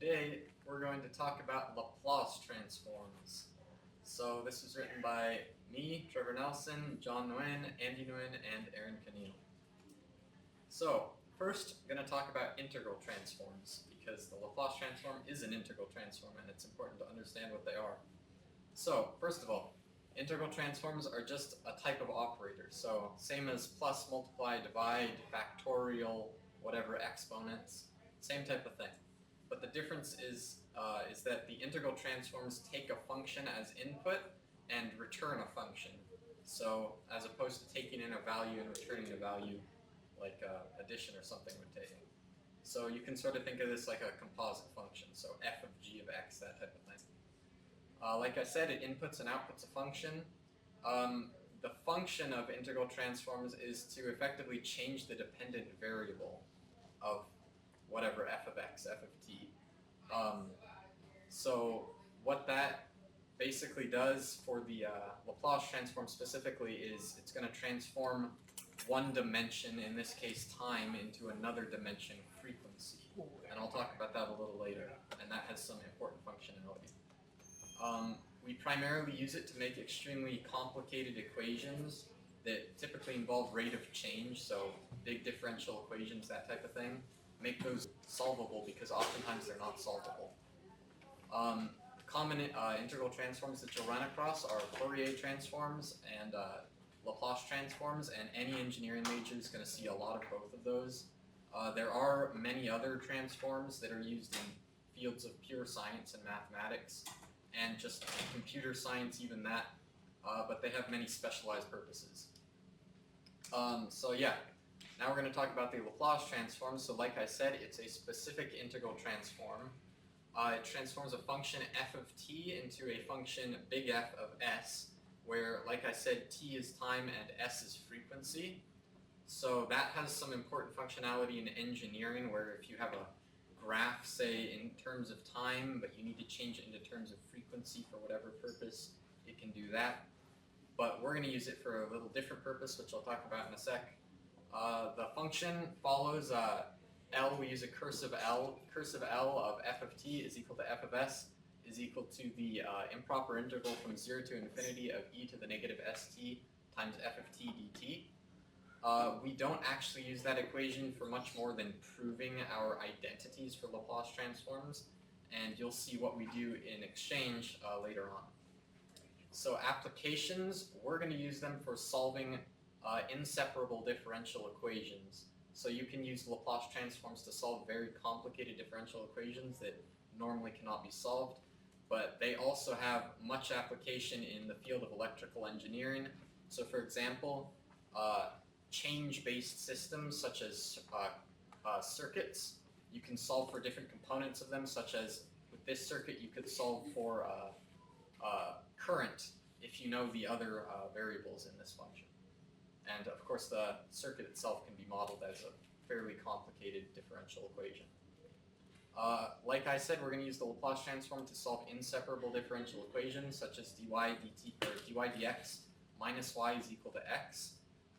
Today we're going to talk about Laplace transforms. So this was written by me, Trevor Nelson, John Nguyen, Andy Nguyen, and Aaron Canino. So first, I'm going to talk about integral transforms because the Laplace transform is an integral transform and it's important to understand what they are. So first of all, integral transforms are just a type of operator. So same as plus, multiply, divide, factorial, whatever, exponents, same type of thing. But the difference is that the integral transforms take a function as input and return a function. So as opposed to taking in a value and returning a value like addition or something would take. So you can sort of think of this like a composite function, so f of g of x, that type of thing. Like I said, it inputs and outputs a function. The function of integral transforms is to effectively change the dependent variable of whatever f of x, f of t. So what that basically does for the Laplace transform specifically is it's going to transform one dimension, in this case time, into another dimension, frequency. And I'll talk about that a little later, and that has some important functionality. We primarily use it to make extremely complicated equations that typically involve rate of change, so big differential equations, that type of thing. Make those solvable because oftentimes they're not solvable. Common integral transforms that you'll run across are Fourier transforms and Laplace transforms, and any engineering major is going to see a lot of both of those. There are many other transforms that are used in fields of pure science and mathematics, and just computer science, even that, but they have many specialized purposes. So yeah, now we're going to talk about the Laplace transform. So like I said, it's a specific integral transform. It transforms a function f of t into a function big F of s, where, like I said, t is time and s is frequency. So that has some important functionality in engineering, where if you have a graph, say, in terms of time, but you need to change it into terms of frequency for whatever purpose, it can do that. But we're going to use it for a little different purpose, which I'll talk about in a sec. The function follows L. We use a cursive L. Cursive L of f of t is equal to f of s is equal to the improper integral from 0 to infinity of e to the negative st times f of t dt. We don't actually use that equation for much more than proving our identities for Laplace transforms, and you'll see what we do in exchange later on. So applications, we're going to use them for solving inseparable differential equations. So you can use Laplace transforms to solve very complicated differential equations that normally cannot be solved, but they also have much application in the field of electrical engineering. So for example, change-based systems such as circuits, you can solve for different components of them, such as with this circuit you could solve for current if you know the other variables in this function. And of course the circuit itself can be modeled as a fairly complicated differential equation. Like I said, we're going to use the Laplace transform to solve inseparable differential equations such as dy dt or dy dx minus y is equal to x.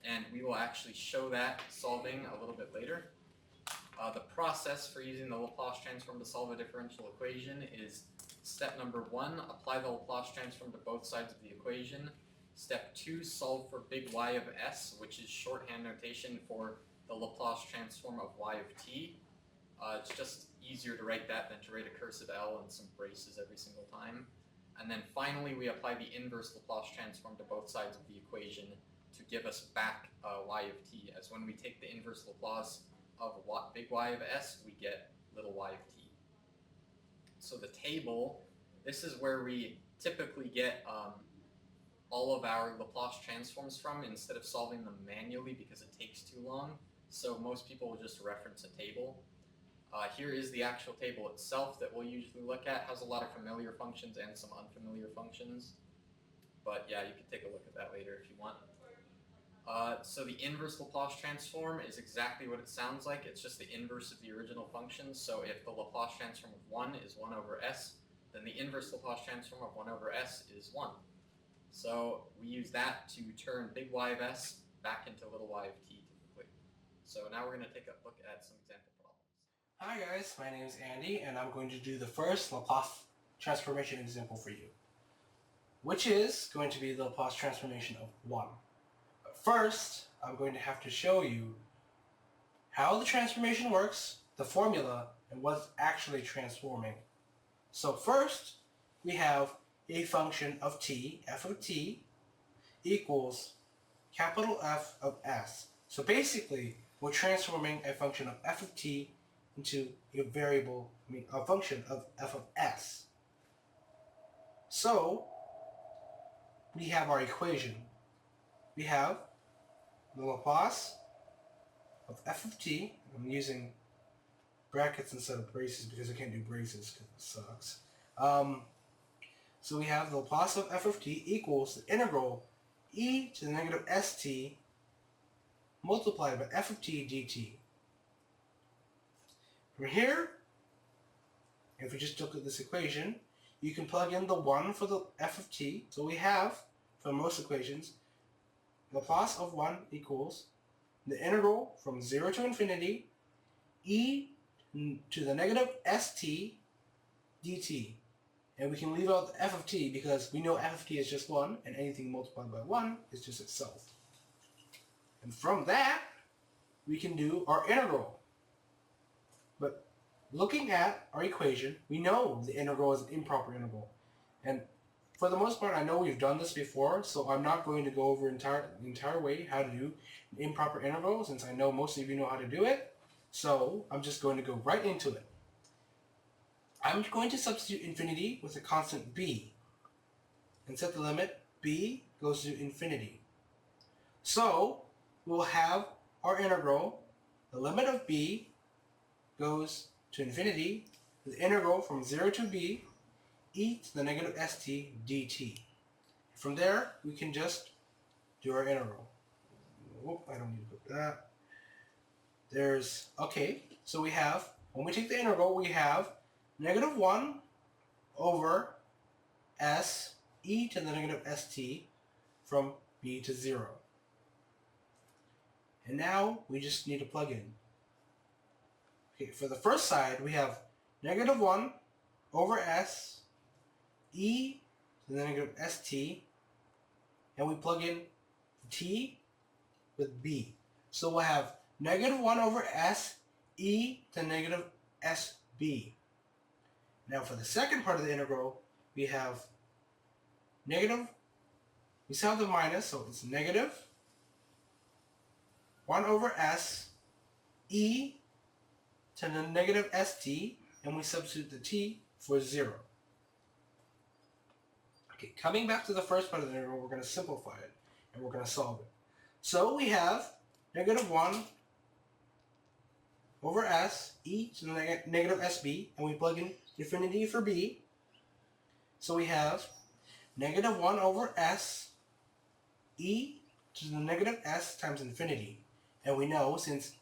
And we will actually show that solving a little bit later. The process for using the Laplace transform to solve a differential equation is step number 1, apply the Laplace transform to both sides of the equation. Step 2, solve for big Y of s, which is shorthand notation for the Laplace transform of y of t. It's just easier to write that than to write a cursive L and some braces every single time. And then finally, we apply the inverse Laplace transform to both sides of the equation to give us back y of t, as when we take the inverse Laplace of big Y of s, we get little y of t. So the table, this is where we typically get all of our Laplace transforms from instead of solving them manually because it takes too long. So most people will just reference a table. Here is the actual table itself that we'll usually look at. It has a lot of familiar functions and some unfamiliar functions. But yeah, you can take a look at that later if you want. So the inverse Laplace transform is exactly what it sounds like. It's just the inverse of the original function. So if the Laplace transform of 1 is 1 over s, then the inverse Laplace transform of 1 over s is 1. So we use that to turn big Y of s back into little y of t typically. So now we're going to take a look at some example problems. Hi guys, my name is Andy and I'm going to do the first Laplace transformation example for you, which is going to be the Laplace transformation of 1. But first, I'm going to have to show you how the transformation works, the formula, and what's actually transforming. So first, we have a function of t, f of t, equals capital F of s. So basically, we're transforming a function of f of t into a function of f of s. So we have our equation. We have the Laplace of f of t. I'm using brackets instead of braces because I can't do braces because it sucks. So we have the Laplace of f of t equals the integral e to the negative st multiplied by f of t dt. From here, if we just look at this equation, you can plug in the 1 for the f of t. So we have, for most equations, Laplace of 1 equals the integral from 0 to infinity e to the negative st dt. And we can leave out the f of t because we know f of t is just 1, and anything multiplied by 1 is just itself. And from that, we can do our integral. But looking at our equation, we know the integral is an improper integral. And for the most part, I know we've done this before, so I'm not going to go over the entire way how to do an improper integral, since I know most of you know how to do it. So I'm just going to go right into it. I'm going to substitute infinity with a constant b and set the limit b goes to infinity. So we'll have our integral, the limit of b goes to infinity, the integral from 0 to b, e to the negative st dt. From there, we can just do our integral. Whoop, I don't need to put that. Okay, so we have, when we take the integral, we have negative 1 over s e to the negative st from b to 0. And now we just need to plug in. Okay, for the first side, we have negative 1 over s e to the negative st, and we plug in t with b. So we'll have negative 1 over s e to negative sb. Now for the second part of the integral, we have negative, we still have the minus, so it's negative 1 over s e to the negative st, and we substitute the t for 0. Okay, coming back to the first part of the integral, we're going to simplify it, and we're going to solve it. So we have negative 1 over s e to the negative sb, and we plug in infinity for b. So we have negative 1 over s e to the negative s times infinity. And we know, since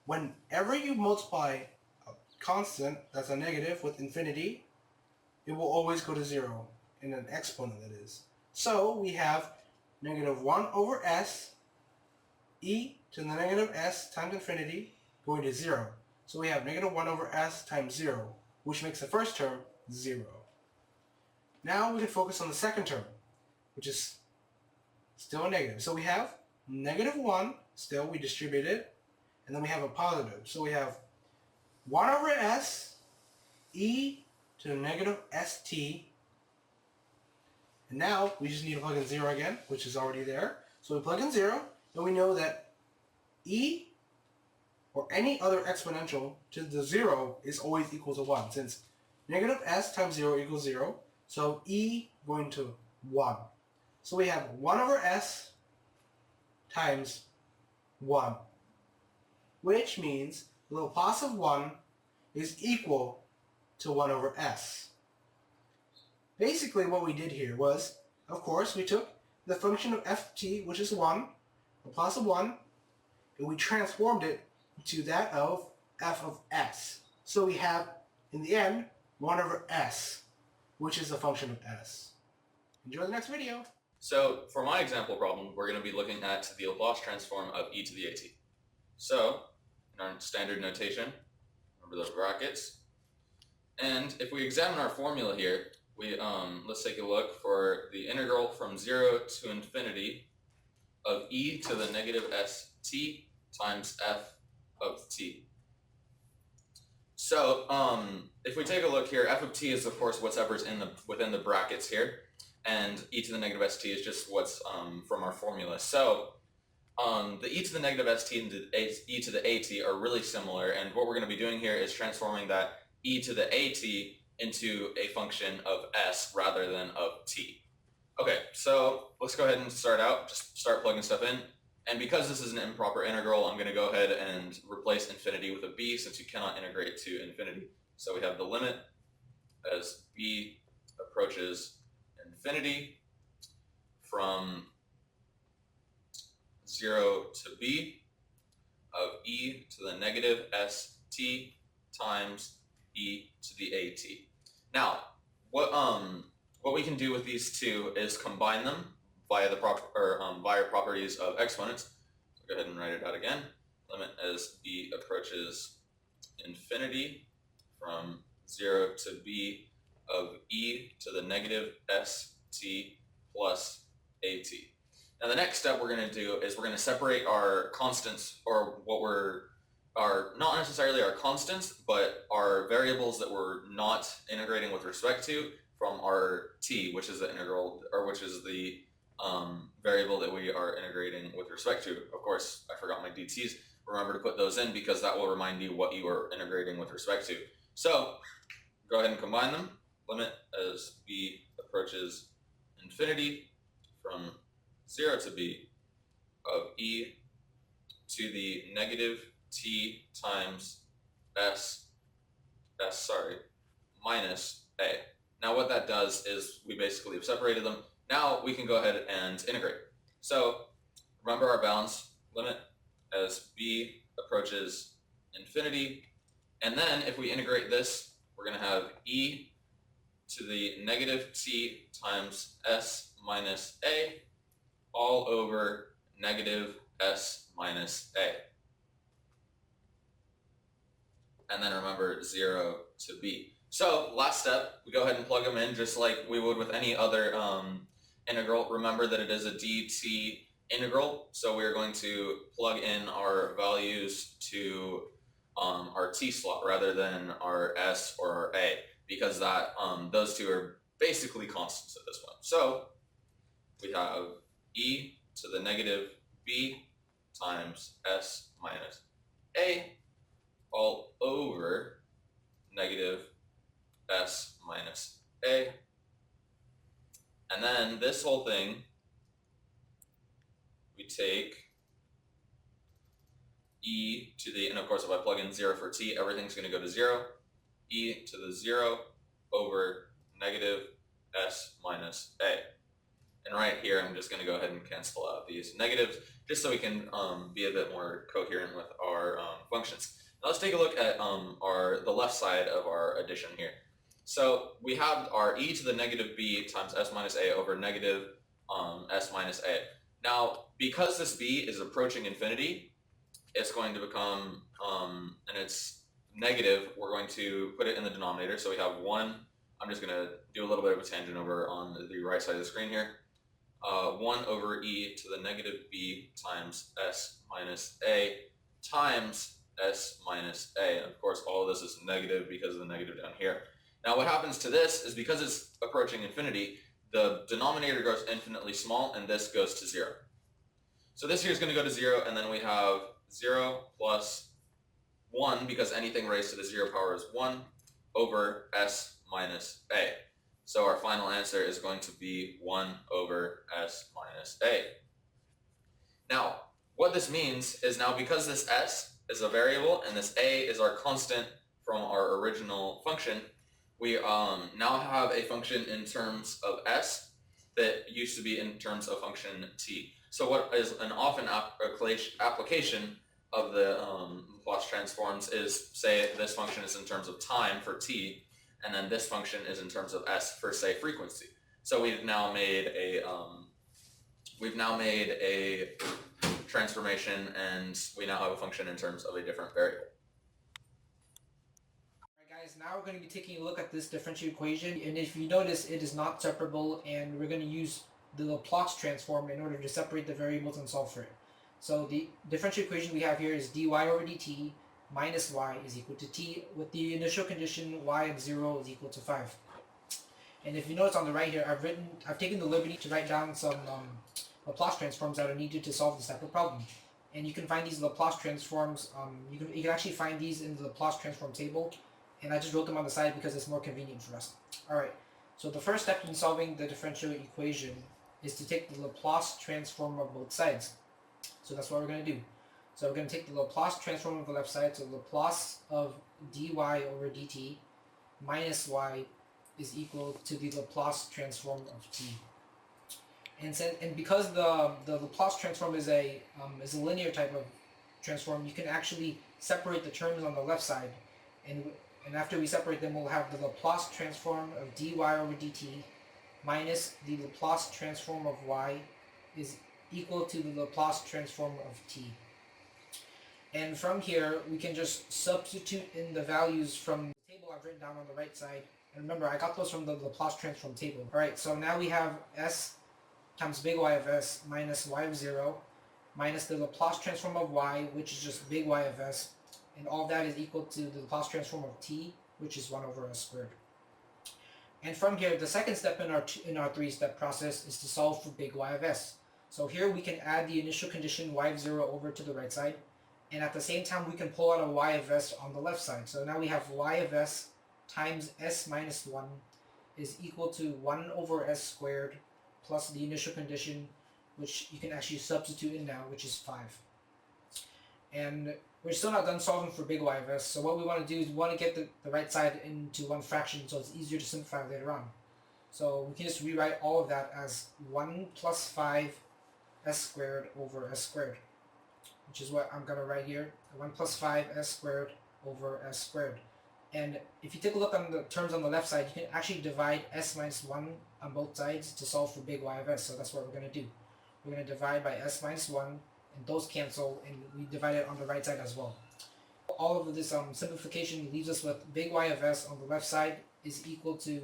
whenever you multiply a constant that's a negative with infinity, it will always go to 0, in an exponent that is. So we have negative 1 over s e to the negative s times infinity going to 0. So we have negative 1 over s times 0, which makes the first term 0. Now we can focus on the second term, which is still a negative. So we have negative 1, still we distribute it, and then we have a positive. So we have 1 over s e to the negative st, and now we just need to plug in 0 again, which is already there. So we plug in 0, and we know that e or any other exponential to the 0 is always equal to 1, since negative s times 0 equals 0, so e going to 1. So we have 1 over s times 1, which means the Laplace of 1 is equal to 1 over s. Basically what we did here was, of course, we took the function of f of t, which is 1, Laplace of 1, and we transformed it to that of f of s. So we have, in the end, 1 over s, which is a function of s. Enjoy the next video. So for my example problem, we're going to be looking at the Laplace transform of e to the at. So in our standard notation, remember the brackets. And if we examine our formula here, let's take a look for the integral from 0 to infinity of e to the negative st times f of t. So if we take a look here, f of t is of course whatever's within the brackets here, and e to the negative st is just what's from our formula. So the e to the negative st and the e to the at are really similar, and what we're going to be doing here is transforming that e to the at into a function of s rather than of t. Okay, so let's go ahead and just start plugging stuff in. And because this is an improper integral, I'm going to go ahead and replace infinity with a b, since you cannot integrate to infinity. So we have the limit as b approaches infinity from 0 to b of e to the negative st times e to the at. Now, what we can do with these two is combine them via via properties of exponents. So go ahead and write it out again. Limit as b approaches infinity from 0 to b of e to the negative st plus at. Now the next step we're going to do is we're going to separate our constants, or not necessarily our constants, but our variables that we're not integrating with respect to, from our t, which is the integral, or which is the variable that we are integrating with respect to. Of course, I forgot my dt's. Remember to put those in because that will remind you what you are integrating with respect to. So go ahead and combine them. Limit as b approaches infinity from 0 to b of e to the negative t times minus a. Now what that does is we basically have separated them. Now we can go ahead and integrate. So remember our bounds, limit as b approaches infinity, and then if we integrate this, we're going to have e to the negative t times s minus a all over negative s minus a. And then remember 0 to b. So last step, we go ahead and plug them in just like we would with any other integral. Remember that it is a dt integral, so we're going to plug in our values to our t slot rather than our s or our a, because that those two are basically constants at this point. So we have e to the negative b times s minus a all over negative s minus a. And then this whole thing, we take e to the, and of course if I plug in 0 for t, everything's going to go to 0, e to the 0 over negative s minus a. And right here, I'm just going to go ahead and cancel out these negatives, just so we can be a bit more coherent with our functions. Now let's take a look at the left side of our addition here. So we have our e to the negative b times s minus a over negative s minus a. Now, because this b is approaching infinity, it's going to become, and it's negative, we're going to put it in the denominator. So we have 1, I'm just going to do a little bit of a tangent over on the right side of the screen here. 1 over e to the negative b times s minus a times s minus a. And of course, all of this is negative because of the negative down here. Now what happens to this is because it's approaching infinity, the denominator grows infinitely small and this goes to 0. So this here is going to go to 0, and then we have 0 plus 1, because anything raised to the 0 power is 1, over s minus a. So our final answer is going to be 1 over s minus a. Now, what this means is now because this s is a variable and this a is our constant from our original function, we now have a function in terms of s that used to be in terms of function t. So what is an often application of the Laplace transforms is, say this function is in terms of time for t, and then this function is in terms of s for, say, frequency. So we've now made a transformation, and we now have a function in terms of a different variable. now we're going to be taking a look at this differential equation, and if you notice, it is not separable, and we're going to use the Laplace transform in order to separate the variables and solve for it. So the differential equation we have here is dy over dt minus y is equal to t, with the initial condition y of 0 is equal to 5. And if you notice on the right here, I've taken the liberty to write down some Laplace transforms that are needed to solve this type of problem. And you can find these Laplace transforms, you can actually find these in the Laplace transform table, and I just wrote them on the side because it's more convenient for us. Alright, so the first step in solving the differential equation is to take the Laplace transform of both sides. So that's what we're going to do. So we're going to take the Laplace transform of the left side, so Laplace of dy over dt minus y is equal to the Laplace transform of t. And because the Laplace transform is a linear type of transform, you can actually separate the terms on the left side, and after we separate them, we'll have the Laplace transform of dy over dt minus the Laplace transform of y is equal to the Laplace transform of t. And from here, we can just substitute in the values from the table I've written down on the right side. And remember, I got those from the Laplace transform table. Alright, so now we have s times big Y of s minus y of 0 minus the Laplace transform of y, which is just big Y of s, and all of that is equal to the Laplace transform of t, which is 1 over s squared. And from here, the second step in our three-step process is to solve for big Y of s. So here we can add the initial condition y of 0 over to the right side, and at the same time we can pull out a y of s on the left side. So now we have y of s times s minus 1 is equal to 1 over s squared plus the initial condition, which you can actually substitute in now, which is 5. And we're still not done solving for big Y of s, so what we want to do is we want to get the right side into one fraction so it's easier to simplify later on. So we can just rewrite all of that as 1 plus 5 s squared over s squared, which is what I'm going to write here, 1 plus 5 s squared over s squared. And if you take a look on the terms on the left side, you can actually divide s minus 1 on both sides to solve for big Y of s, so that's what we're going to do. We're going to divide by s minus 1, and those cancel, and we divide it on the right side as well. All of this simplification leaves us with big Y of s on the left side is equal to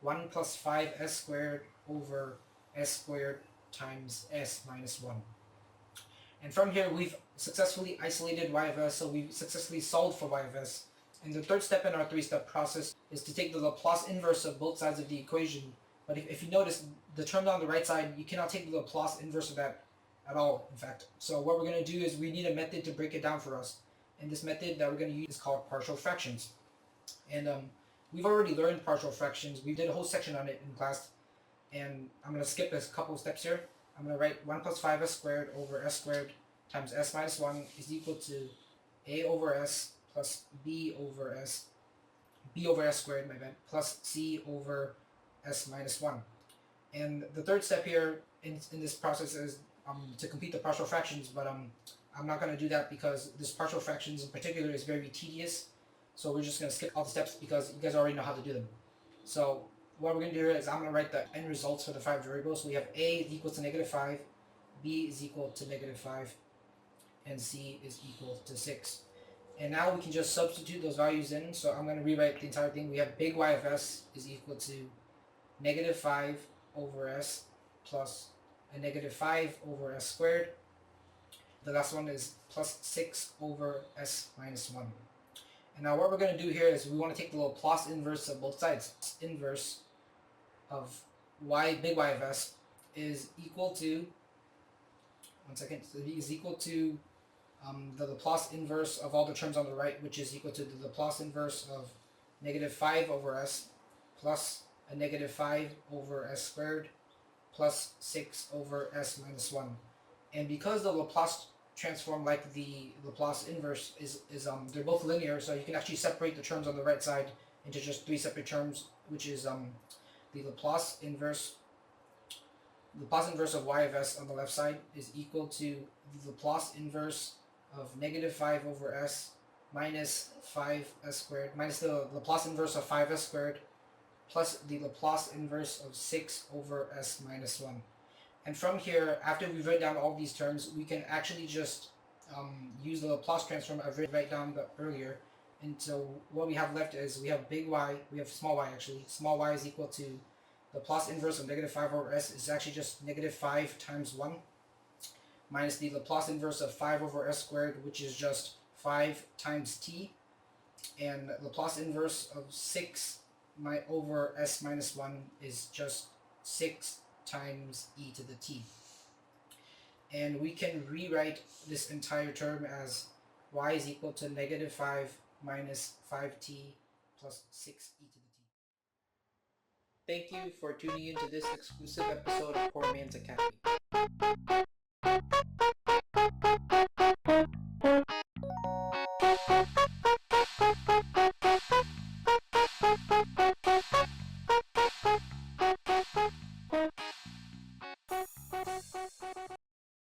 1 plus 5 s squared over s squared times s minus 1. And from here, we've successfully isolated Y of s, so we've successfully solved for Y of s. And the third step in our three-step process is to take the Laplace inverse of both sides of the equation. But if you notice, the term on the right side, you cannot take the Laplace inverse of that at all, in fact. So what we're going to do is we need a method to break it down for us. And this method that we're going to use is called partial fractions. And we've already learned partial fractions. We did a whole section on it in class. And I'm going to skip a couple of steps here. I'm going to write 1 plus 5s squared over s squared times s minus 1 is equal to a over s plus b over s squared, my bad, plus c over s minus 1. And the third step here in this process is to complete the partial fractions, but I'm not going to do that because this partial fractions in particular is very tedious, so we're just going to skip all the steps because you guys already know how to do them. So what we're going to do here is I'm going to write the end results for the 5 variables. So we have a is equal to negative 5, b is equal to negative 5, and c is equal to 6. And now we can just substitute those values in. So I'm going to rewrite the entire thing. We have big Y of s is equal to negative 5 over s plus a negative 5 over s squared. The last one is plus 6 over s minus 1. And now what we're going to do here is we want to take the Laplace inverse of both sides. Inverse of y, big Y of s is equal to, is equal to the Laplace inverse of all the terms on the right, which is equal to the Laplace inverse of negative 5 over s plus a negative 5 over s squared plus 6 over s minus 1. And because the Laplace transform, like the Laplace inverse, is they're both linear, so you can actually separate the terms on the right side into just 3 separate terms, which is the Laplace inverse of y of s on the left side is equal to the Laplace inverse of negative 5 over s minus 5s squared, minus the Laplace inverse of 5s squared, plus the Laplace inverse of 6 over s minus 1. And from here, after we've written down all these terms, we can actually just use the Laplace transform I've written right down earlier, And so what we have left is we have big Y, we have small y actually. Small y is equal to the Laplace inverse of negative 5 over s is actually just negative 5 times 1 minus the Laplace inverse of 5 over s squared, which is just 5 times t, and Laplace inverse of 6 over s minus 1 is just 6 times e to the t. And we can rewrite this entire term as y is equal to negative 5 minus 5t plus 6e to the t. Thank you for tuning into this exclusive episode of Poor Man's Academy.